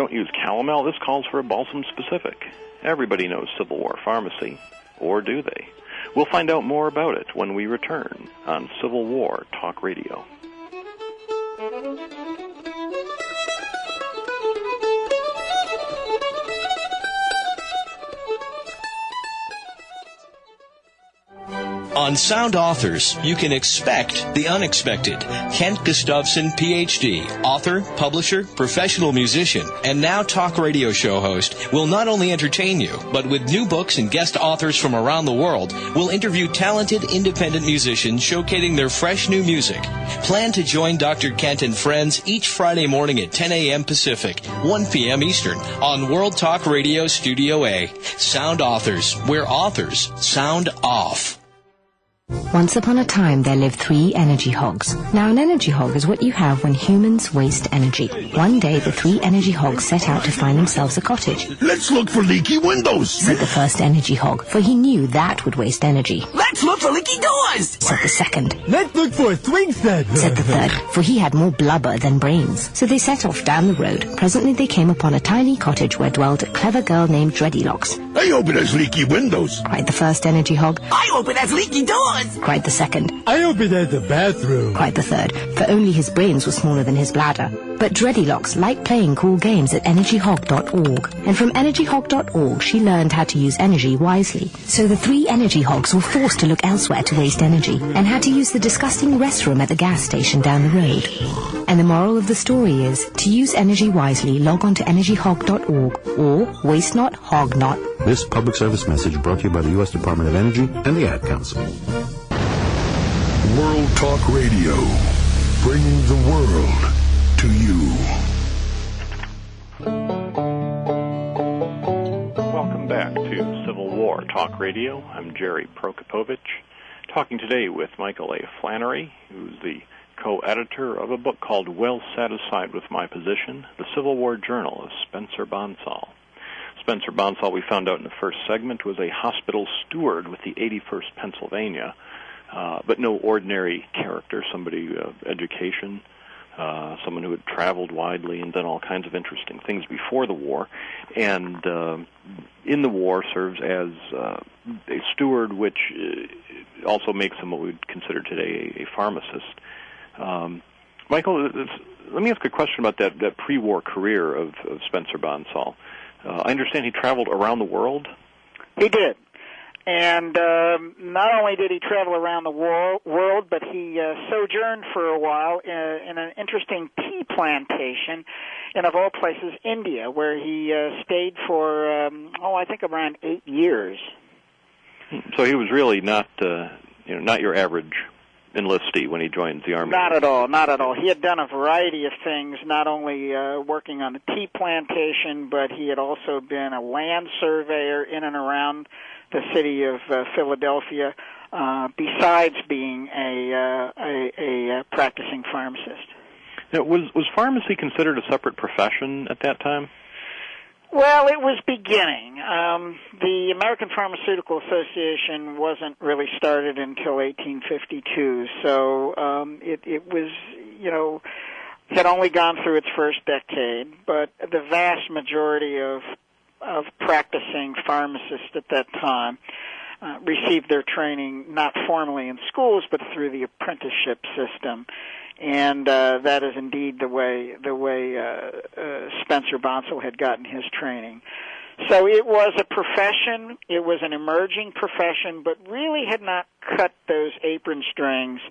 don't use calomel, this calls for a balsam specific. Everybody knows Civil War pharmacy, or do they? We'll find out more about it when we return on Civil War Talk Radio. On Sound Authors, you can expect the unexpected. Kent Gustafson, Ph.D., author, publisher, professional musician, and now talk radio show host, will not only entertain you, but with new books and guest authors from around the world, will interview talented independent musicians showcasing their fresh new music. Plan to join Dr. Kent and friends each Friday morning at 10 a.m. Pacific, 1 p.m. Eastern, on World Talk Radio Studio A. Sound Authors, where authors sound off. Once upon a time, there lived 3 energy hogs. Now, an energy hog is what you have when humans waste energy. One day, the 3 energy hogs set out to find themselves a cottage. Let's look for leaky windows, said the first energy hog, for he knew that would waste energy. Let's look for leaky doors, said the second. Let's look for a swing set, said the third, for he had more blubber than brains. So they set off down the road. Presently, they came upon a tiny cottage where dwelled a clever girl named Dreadylocks. I hope it has leaky windows, cried the first energy hog. I hope it has leaky doors, cried the second. I hope it has a bathroom, cried the third, for only his brains were smaller than his bladder. But Dreadylocks liked playing cool games at energyhog.org, and from energyhog.org she learned how to use energy wisely. So the 3 energy hogs were forced to look elsewhere to waste energy, and had to use the disgusting restroom at the gas station down the road. And the moral of the story is, to use energy wisely, log on to energyhog.org, or waste not, hog not. This public service message brought to you by the U.S. Department of Energy and the Ad Council. World Talk Radio, bringing the world to you. Welcome back to Civil War Talk Radio. I'm Jerry Prokopovich, talking today with Michael A. Flannery, who's the co-editor of a book called Well Satisfied with My Position, The Civil War Journal of Spencer Bonsall. Spencer Bonsall, we found out in the first segment, was a hospital steward with the 81st Pennsylvania, but no ordinary character, somebody of education, someone who had traveled widely and done all kinds of interesting things before the war, and in the war serves as a steward, which also makes him what we would consider today a pharmacist. Michael, let me ask a question about that pre-war career of Spencer Bonsall. I understand he traveled around the world? He did. And not only did he travel around the world, but he sojourned for a while in an interesting tea plantation in, of all places, India, where he stayed for, I think around 8 years. So he was really not your average enlistee when he joined the Army. Not at all, not at all. He had done a variety of things, not only working on the tea plantation, but he had also been a land surveyor in and around the city of Philadelphia, besides being a practicing pharmacist. Now, was pharmacy considered a separate profession at that time? Well, it was beginning. The American Pharmaceutical Association wasn't really started until 1852, so it was, had only gone through its first decade, but the vast majority of practicing pharmacists at that time received their training not formally in schools, but through the apprenticeship system. And that is indeed the way Spencer Bonsall had gotten his training. So it was a profession, it was an emerging profession, but really had not cut those apron strings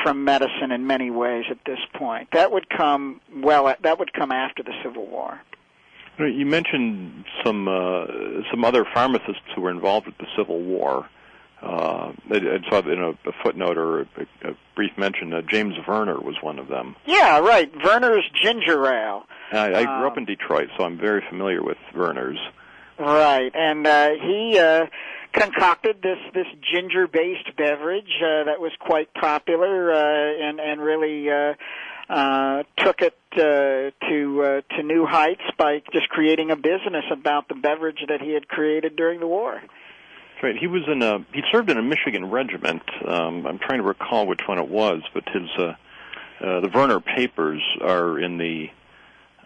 from medicine in many ways at this point. That would come after the Civil War. You mentioned some other pharmacists who were involved with the Civil War. I saw in a footnote or a brief mention that James Verner was one of them. Yeah, right. Verner's ginger ale. I grew up in Detroit, so I'm very familiar with Verner's. Right, and he concocted this ginger-based beverage that was quite popular and really took it to new heights by just creating a business about the beverage that he had created during the war. Right. He served in a Michigan regiment. I'm trying to recall which one it was, but his the Verner papers are in the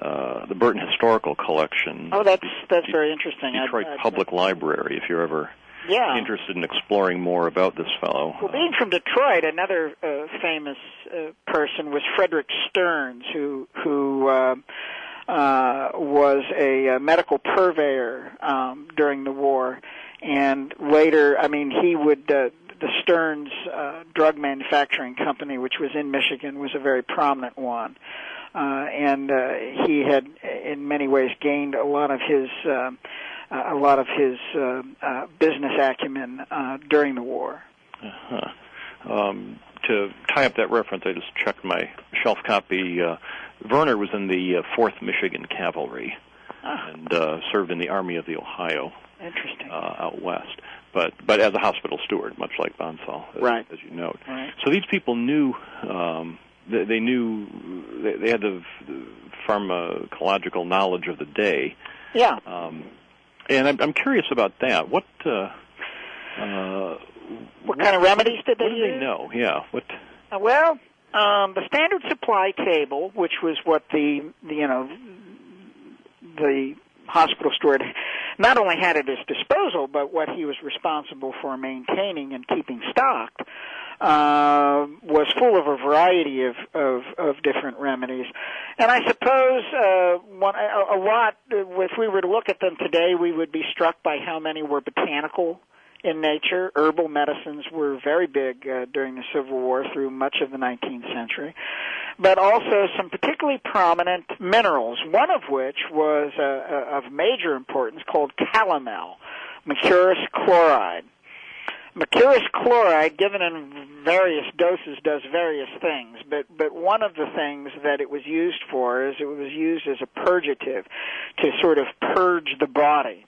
the Burton Historical Collection. Oh, that's very interesting. Detroit Public Library, if you're ever interested in exploring more about this fellow. Well, being from Detroit, another famous person was Frederick Stearns, who was a medical purveyor during the war, and later, he would. The Stearns Drug Manufacturing Company, which was in Michigan, was a very prominent one, and he had, in many ways, gained a lot of his business acumen during the war. To tie up that reference, I just checked my shelf copy. Werner was in the 4th Michigan Cavalry and served in the Army of the Ohio. Interesting. Out west, but as a hospital steward, much like Bonsall, as you note. Right. So these people knew. They knew they had the pharmacological knowledge of the day. Yeah. And I'm curious about that. What kind of remedies did they use? What did they know? Yeah. What? Well, the standard supply table, which was what the hospital steward not only had at his disposal, but what he was responsible for maintaining and keeping stocked, was full of a variety of different remedies. And I suppose a lot, if we were to look at them today, we would be struck by how many were botanical in nature. Herbal medicines were very big during the Civil War through much of the 19th century, but also some particularly prominent minerals, one of which was of major importance called calomel, mercurous chloride. Mercurous chloride, given in various doses, does various things, but one of the things that it was used for is it was used as a purgative to sort of purge the body.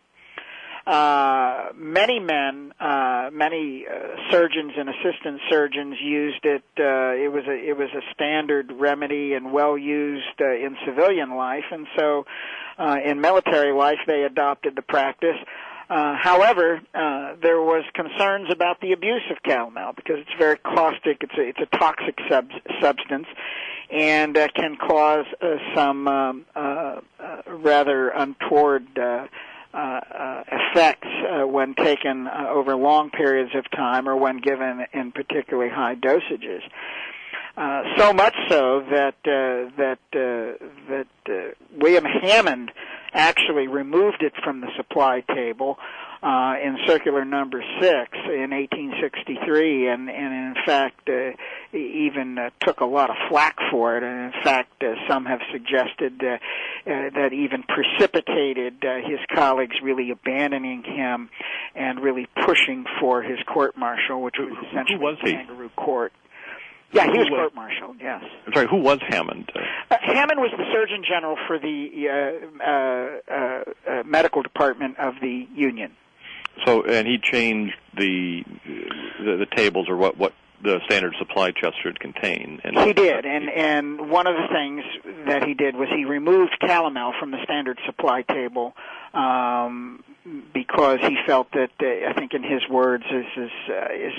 Many men, many surgeons and assistant surgeons used it. It was a standard remedy and well used in civilian life, and so in military life they adopted the practice. However, there was concerns about the abuse of calomel because it's very caustic. It's a toxic substance, and can cause some rather untoward effects when taken over long periods of time or when given in particularly high dosages. So much so that William Hammond actually removed it from the supply table in Circular Number 6 in 1863, and in fact even took a lot of flack for it. And in fact, some have suggested that even precipitated his colleagues really abandoning him and really pushing for his court-martial, which was essentially a kangaroo court. Yeah, he was court-martialed, yes. I'm sorry, who was Hammond? Hammond was the Surgeon General for the medical department of the Union. So, and he changed the tables or what the standard supply chest should contain. And he did, and one of the things that he did was he removed calomel from the standard supply table because he felt that, I think in his words, this is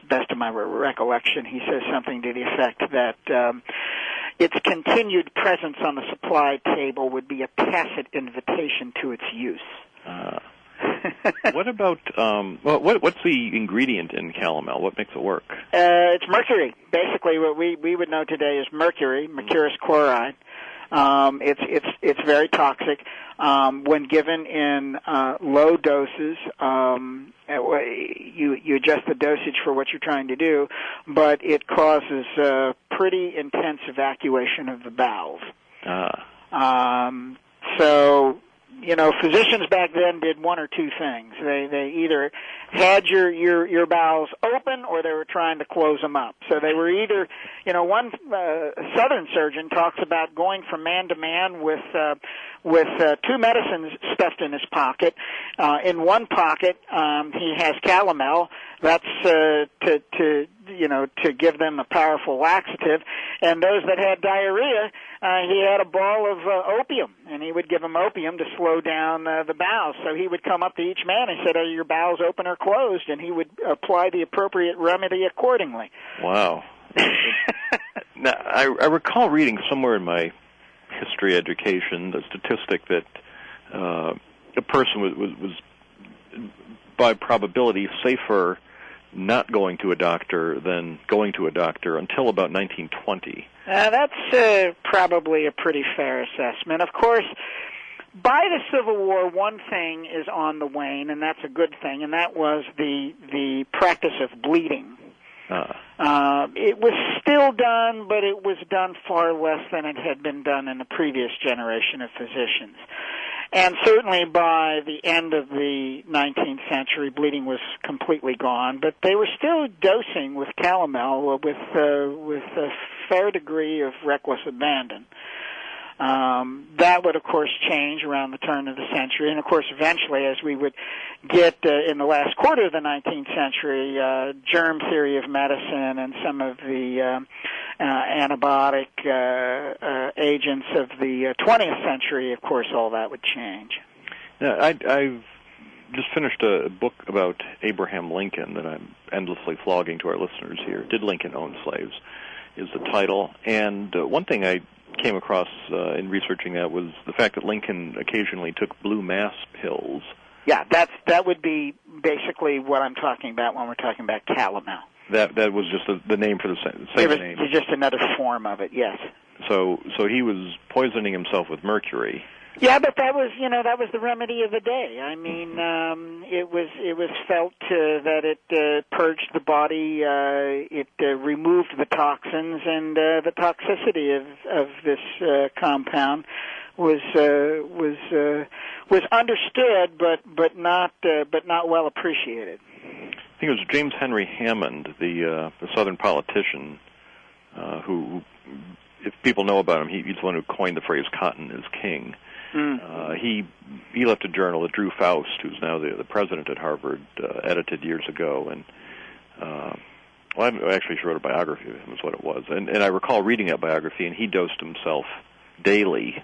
best of my recollection, he says something to the effect that its continued presence on the supply table would be a tacit invitation to its use. What about what's the ingredient in calomel? What makes it work? It's mercury. Basically, what we would know today is mercury, mercurous chloride. It's very toxic. When given in low doses, you adjust the dosage for what you're trying to do, but it causes pretty intense evacuation of the bowels. So, physicians back then did one or two things. They either had your bowels open or they were trying to close them up. So they were either, one Southern surgeon talks about going from man to man with two medicines stuffed in his pocket. In one pocket, he has calomel. That's to give them a powerful laxative. And those that had diarrhea, he had a ball of opium, and he would give them opium to slow down the bowels. So he would come up to each man and said, "Are your bowels open or closed?" And he would apply the appropriate remedy accordingly. Wow. Now, I recall reading somewhere in my history education, the statistic that a person was by probability safer not going to a doctor than going to a doctor until about 1920. That's probably a pretty fair assessment. Of course, by the Civil War, one thing is on the wane, and that's a good thing, and that was the practice of bleeding. It was still done, but it was done far less than it had been done in the previous generation of physicians. And certainly by the end of the 19th century, bleeding was completely gone, but they were still dosing with calomel with a fair degree of reckless abandon. That would, of course, change around the turn of the century. And, of course, eventually, as we would get in the last quarter of the 19th century, germ theory of medicine and some of the antibiotic agents of the 20th century, of course, all that would change. Yeah, I've just finished a book about Abraham Lincoln that I'm endlessly flogging to our listeners here. Did Lincoln Own Slaves is the title. And one thing I came across in researching that was the fact that Lincoln occasionally took blue mass pills. Yeah, that would be basically what I'm talking about when we're talking about calomel. That was just the name for the same name. It was just another form of it, yes. So he was poisoning himself with mercury. Yeah, but that was the remedy of the day. I mean, it was felt that it purged the body, it removed the toxins, and the toxicity of this compound was understood, but not well appreciated. I think it was James Henry Hammond, the Southern politician, who, if people know about him, he's the one who coined the phrase "cotton is king." He left a journal that Drew Faust, who's now the president at Harvard, edited years ago, and I actually wrote a biography of him, is what it was. And I recall reading that biography, and he dosed himself daily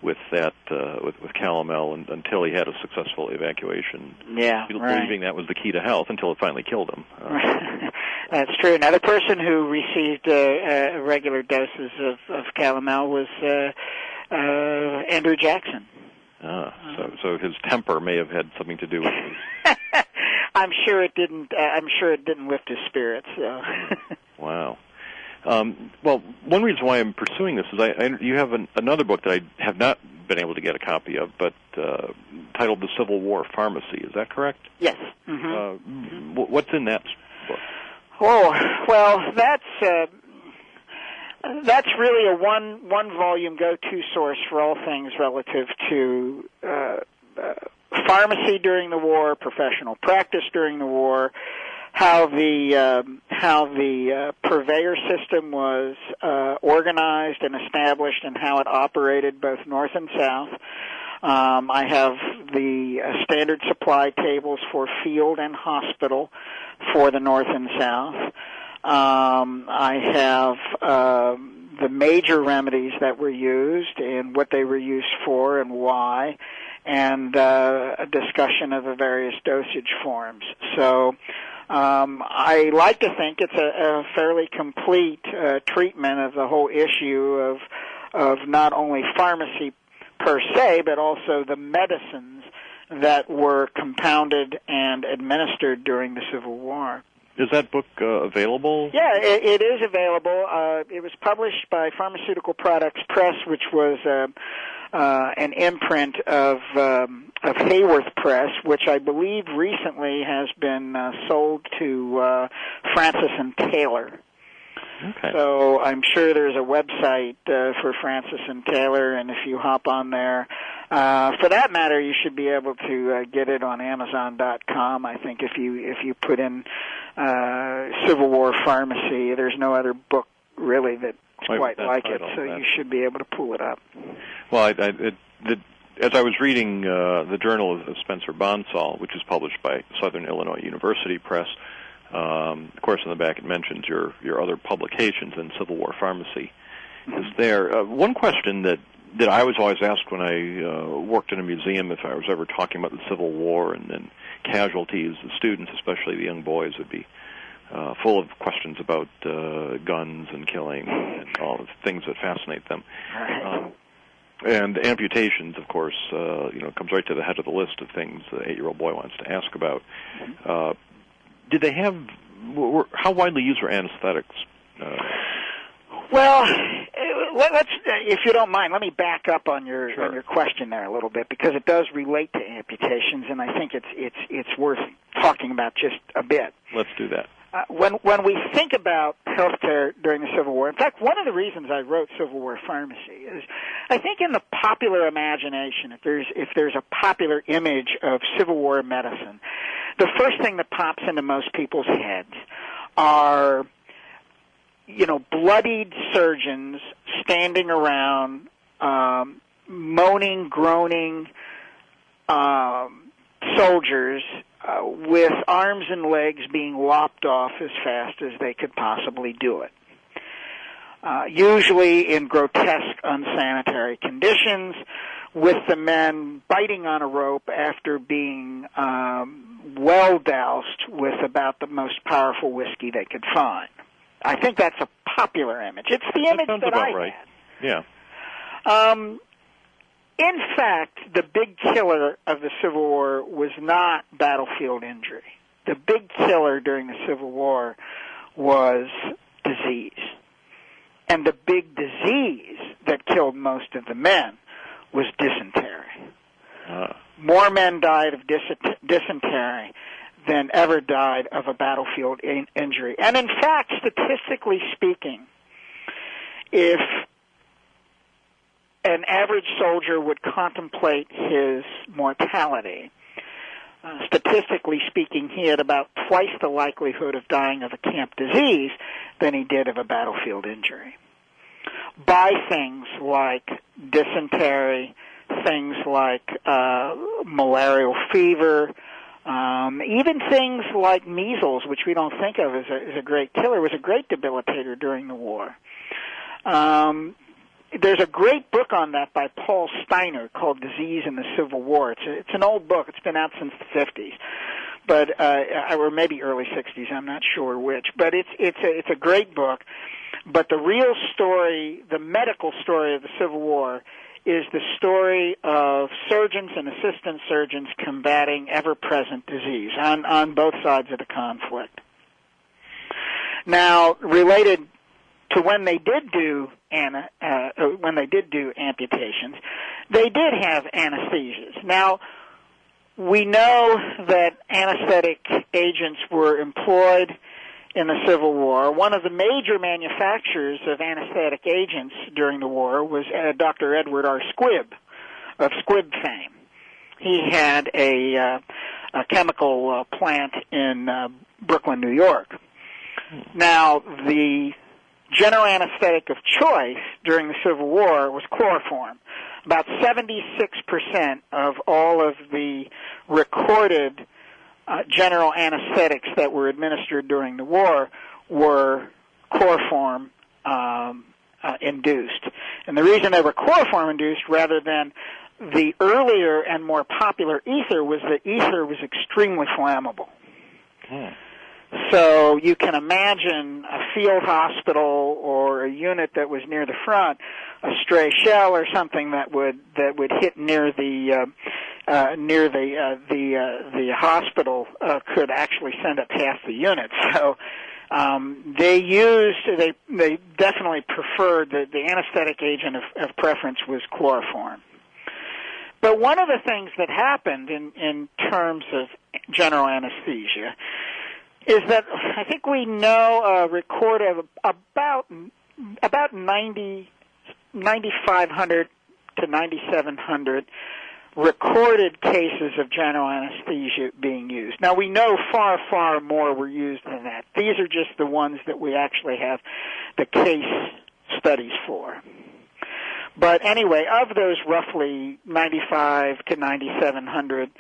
with that with calomel until he had a successful evacuation. Yeah, believing that was the key to health until it finally killed him. That's true. Another person who received regular doses of calomel was Andrew Jackson. So his temper may have had something to do with it. I'm sure it didn't lift his spirits. So. Wow. Well, one reason why I'm pursuing this is you have another book that I have not been able to get a copy of, but titled "The Civil War Pharmacy." Is that correct? Yes. What's in that book? Oh, well, that's really a one volume go-to source for all things relative to pharmacy during the war, professional practice during the war, how the purveyor system was organized and established, and how it operated both north and south. I have the standard supply tables for field and hospital for the north and south. I have the major remedies that were used and what they were used for and why, and a discussion of the various dosage forms. So I like to think it's a fairly complete treatment of the whole issue of not only pharmacy per se, but also the medicines that were compounded and administered during the Civil War. Is that book available? Yeah, it is available. It was published by Pharmaceutical Products Press, which was an imprint of Hayworth Press, which I believe recently has been sold to Francis and Taylor. Okay. So I'm sure there's a website for Francis and Taylor, and if you hop on there, for that matter, you should be able to get it on Amazon.com. I think if you put in Civil War Pharmacy, there's no other book really that's quite like it, so you should be able to pull it up. Well, as I was reading the Journal of Spencer Bonsall, which is published by Southern Illinois University Press, of course, in the back it mentions your other publications in Civil War Pharmacy. Is there one question that I was always asked when I worked in a museum, if I was ever talking about the Civil War and casualties, the students, especially the young boys, would be full of questions about guns and killing and all the things that fascinate them. And amputations, of course, comes right to the head of the list of things the 8-year-old boy wants to ask about. Did they have? How widely used were anesthetics? Well, let's, if you don't mind, let me back up on your question there a little bit, because it does relate to amputations, and I think it's worth talking about just a bit. Let's do that. When we think about healthcare during the Civil War, in fact, one of the reasons I wrote Civil War Pharmacy is I think in the popular imagination, if there's a popular image of Civil War medicine, the first thing that pops into most people's heads are, bloodied surgeons standing around, moaning, groaning soldiers with arms and legs being lopped off as fast as they could possibly do it. Usually in grotesque, unsanitary conditions, with the men biting on a rope after being well doused with about the most powerful whiskey they could find. I think that's a popular image. It's the image that I right. had. Yeah. In fact, the big killer of the Civil War was not battlefield injury. The big killer during the Civil War was disease. And the big disease that killed most of the men was dysentery. More men died of dysentery than ever died of a battlefield injury. And in fact, statistically speaking, if an average soldier would contemplate his mortality, statistically speaking, he had about twice the likelihood of dying of a camp disease than he did of a battlefield injury. By things like dysentery, things like malarial fever, even things like measles, which we don't think of as a great killer, was a great debilitator during the war. There's a great book on that by Paul Steiner called Disease in the Civil War. It's an old book. It's been out since the 50s, but or maybe early 60s. I'm not sure which. But it's a great book. But the real story, the medical story of the Civil War, is the story of surgeons and assistant surgeons combating ever-present disease on both sides of the conflict. Now, related to when they did do amputations, they did have anesthesias. Now, we know that anesthetic agents were employed in the Civil War. One of the major manufacturers of anesthetic agents during the war was Dr. Edward R. Squibb of Squibb fame. He had a chemical plant in Brooklyn, New York. Now, the general anesthetic of choice during the Civil War was chloroform. About 76% of all of the recorded general anesthetics that were administered during the war were chloroform induced. And the reason they were chloroform induced rather than the earlier and more popular ether was that ether was extremely flammable. So you can imagine a field hospital or a unit that was near the front, a stray shell or something that would hit near the hospital could actually send up half the unit. So they definitely preferred the anesthetic agent of preference was chloroform. But one of the things that happened in terms of general anesthesia is that I think we know a record of about 9,500 to 9,700 recorded cases of general anesthesia being used. Now, we know far, far more were used than that. These are just the ones that we actually have the case studies for. But anyway, of those roughly 9,500 to 9,700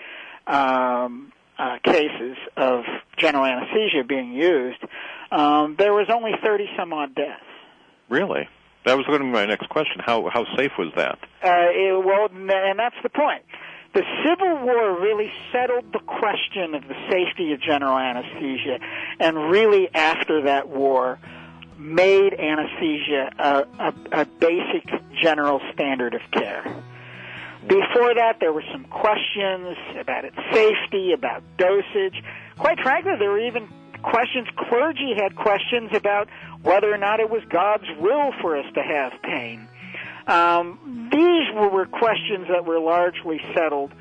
cases of general anesthesia being used, there was only 30-some-odd deaths. Really? That was going to be my next question. How safe was that? Well, and that's the point. The Civil War really settled the question of the safety of general anesthesia, and really after that war, made anesthesia a basic general standard of care. Before that, there were some questions about its safety, about dosage. Quite frankly, there were even questions, clergy had questions about whether or not it was God's will for us to have pain. These were questions that were largely settled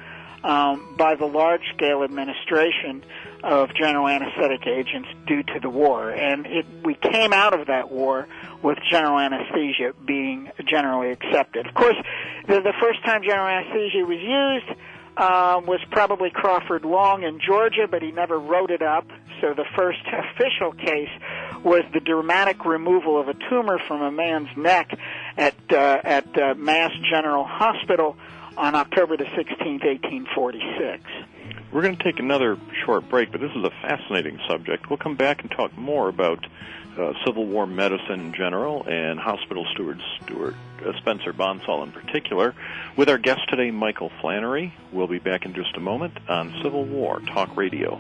by the large-scale administration of general anesthetic agents due to the war. And we came out of that war with general anesthesia being generally accepted. Of course, the first time general anesthesia was used was probably Crawford Long in Georgia, but he never wrote it up. So the first official case was the dramatic removal of a tumor from a man's neck at Mass General Hospital on October the 16th, 1846. We're going to take another short break, but this is a fascinating subject. We'll come back and talk more about Civil War medicine in general and hospital steward Spencer Bonsall in particular with our guest today, Michael Flannery. We'll be back in just a moment on Civil War Talk Radio.